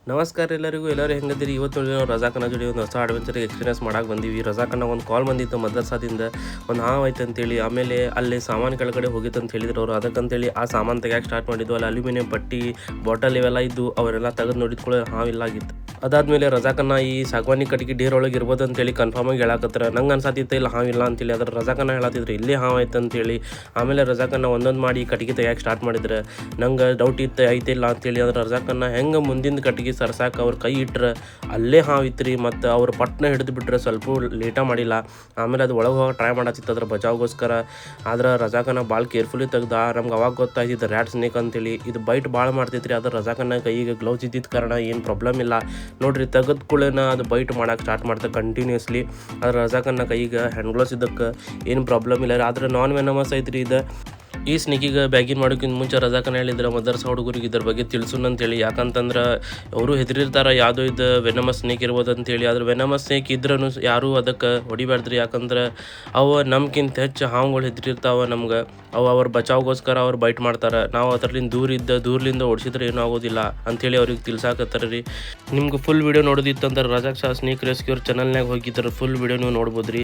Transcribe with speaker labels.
Speaker 1: ನಮಸ್ಕಾರ ಎಲ್ಲರೂ ಹೆಂಗದಿರಿ. ಇವತ್ತು ನಾವು ರಜಾಕನ ಜೋಡಿ ಒಂದು ಹೊಸ ಅಡ್ವೆಂಚರ್ ಎಕ್ಸ್ಪೀರಿಯನ್ಸ್ ಮಾಡಕ್ಕೆ ಬಂದೀವಿ. ರಜಾಕನ ಒಂದು ಕಾಲ್ ಬಂದಿತ್ತು ಮದ್ರಸಾದಿಂದ, ಒಂದು ಹಾವು ಐತೆ ಅಂತೇಳಿ. ಆಮೇಲೆ ಅಲ್ಲಿ ಸಾಮಾನು ಕೆಳಗಡೆ ಹೋಗಿತ್ತು ಅಂತ ಹೇಳಿದ್ರು ಅವರು. ಅದಕ್ಕಂತೇಳಿ ಆ ಸಾಮಾನು ತೆಗಿಯಕ್ಕೆ ಸ್ಟಾರ್ಟ್ ಮಾಡಿದ್ವು. ಅಲ್ಲಿ ಅಲ್ಯೂಮಿನಿಯಂ ಪಟ್ಟಿ ಬಾಟಲ್ ಇವೆಲ್ಲ ಇದ್ದು ಅವರೆಲ್ಲ ತೆಗೆದು ನೋಡಿದ್ಕೊಳ್ಳೋ ಹಾವಿಲ್ಲಾಗಿತ್ತು. ಅದಾದಮೇಲೆ ರಜಾಕನ್ನ ಈ ಸಾಗವಾನಿ ಕಟ್ಟಿಗೆ ಡೇರ್ ಒಳಗೆ ಇರ್ಬೋದು ಅಂತೇಳಿ ಕನ್ಫರ್ಮಾಗಿ ಹೇಳಕತ್ತಾರ. ನಂಗೆ ಅನ್ಸಾತಿತ್ತು ಇಲ್ಲ ಹಾವಿಲ್ಲ ಅಂತೇಳಿ. ಅದ್ರ ರಜಾಕನ್ನ ಹೇಳತ್ತಿದ್ರು ಇಲ್ಲೇ ಹಾವು ಐತೆ ಅಂತೇಳಿ. ಆಮೇಲೆ ರಜಾಕನ್ನ ಒಂದೊಂದು ಮಾಡಿ ಕಟ್ಟಿಗೆ ತೆಗಿಯಕ್ಕೆ ಸ್ಟಾರ್ಟ್ ಮಾಡಿದ್ರೆ ನಂಗೆ ಡೌಟ್ ಇತ್ತು ಐತಿಲ್ಲ ಅಂತೇಳಿ. ಅದ್ರ ರಜಾಕನ್ನ ಹೆಂಗೆ ಮುಂದಿನ ಕಟ್ಟಿಗೆ ಸರ್ಸಾಕ ಅವ್ರ ಕೈ ಇಟ್ಟರೆ ಅಲ್ಲೇ ಹಾವು ಇತ್ತು ರೀ. ಮತ್ತು ಅವ್ರು ಪಟ್ನ ಹಿಡಿದು ಬಿಟ್ರೆ ಸ್ವಲ್ಪ ಲೇಟ ಮಾಡಿಲ್ಲ. ಆಮೇಲೆ ಅದು ಒಳಗೆ ಹೋಗಿ ಟ್ರೈ ಮಾಡತ್ತಿತ್ತು ಅದ್ರ ಬಚಾವ್ಗೋಸ್ಕರ. ಆದ್ರೆ ರಜಾಕನ್ನ ಭಾಳ ಕೇರ್ಫುಲಿ ತೆಗ್ದ. ನಮ್ಗೆ ಅವಾಗ ಗೊತ್ತಾಯ್ತಿದ್ದು ರ್ಯಾಟ್ ಸ್ನೇಕ್ ಅಂತೇಳಿ. ಇದು ಬೈಟ್ ಭಾಳ ಮಾಡ್ತೈತ್ರಿ. ಅದ್ರ ರಜಾಕನ್ನ ಕೈಗೆ ಗ್ಲೌಸ್ ಇದ್ದಿದ್ದ ಕಾರಣ ಏನು ಪ್ರಾಬ್ಲಮ್ ಇಲ್ಲ ನೋಡ್ರಿ. ತೆಗೆದ ಕೂಡಲೇನ ಅದು ಬೈಟ್ ಮಾಡೋಕೆ ಸ್ಟಾರ್ಟ್ ಮಾಡ್ತಾರೆ ಕಂಟಿನ್ಯೂಸ್ಲಿ. ಅದ್ರ ರಜಾಕನ್ನ ಕೈಗೆ ಹ್ಯಾಂಡ್ ಗ್ಲೌಸ್ ಇದ್ದಕ್ಕೆ ಏನು ಪ್ರಾಬ್ಲಮ್ ಇಲ್ಲ ರೀ. ಆದ್ರೆ ನಾನ್ ವೆನಮಸ್ ಐತ್ರಿ ಇದು. ಈ ಸ್ನೇಕಿಗೆ ಬ್ಯಾಗಿನ್ ಮಾಡೋಕ್ಕಿಂತ ಮುಂಚೆ ರಜಾಕನ್ನ ಹೇಳಿದ್ರೆ ಮದರ್ಸ ಹುಡುಗರಿಗೆ ಇದ್ರ ಬಗ್ಗೆ ತಿಳಿಸೋಣ ಅಂತೇಳಿ. ಯಾಕಂತಂದ್ರೆ ಅವರು ಹೆದರಿರ್ತಾರೆ ಯಾವುದೋ ಇದು ವೆನಮಸ್ ಸ್ನೇಕ್ ಇರ್ಬೋದು ಅಂತೇಳಿ. ಆದ್ರೆ ವೆನಮಸ್ ಸ್ನೇಕ್ ಇದ್ರೂ ಯಾರೂ ಅದಕ್ಕೆ ಹೊಡಿಬಾರ್ದ್ರಿ. ಯಾಕಂದ್ರೆ ಅವು ನಮ್ಗಿಂತ ಹೆಚ್ಚು ಹಾವುಗಳು ಹೆದರಿರ್ತಾವೆ ನಮ್ಗೆ. ಅವು ಅವ್ರ ಬಚಾವ್ಗೋಸ್ಕರ ಅವ್ರು ಬೈಟ್ ಮಾಡ್ತಾರೆ. ನಾವು ಅದರಿಂದ ದೂರಲಿಂದ ಓಡಿಸಿದ್ರೆ ಏನೂ ಆಗೋದಿಲ್ಲ ಅಂಥೇಳಿ ಅವ್ರಿಗೆ ತಿಳ್ಸಾಕತ್ತಾರೆ ರೀ. ನಿಮ್ಗೆ ಫುಲ್ ವೀಡಿಯೋ ನೋಡೋದಿತ್ತಂದ್ರೆ ರಜಾಕ್ ಶಾ ಸ್ನೇಕ್ ರೆಸ್ಕ್ಯೂರ್ ಚಾನಲ್ನಾಗ ಹೋಗಿದ್ರೆ ಫುಲ್ ವೀಡಿಯೋ ನೀವು ನೋಡ್ಬೋದು ರೀ.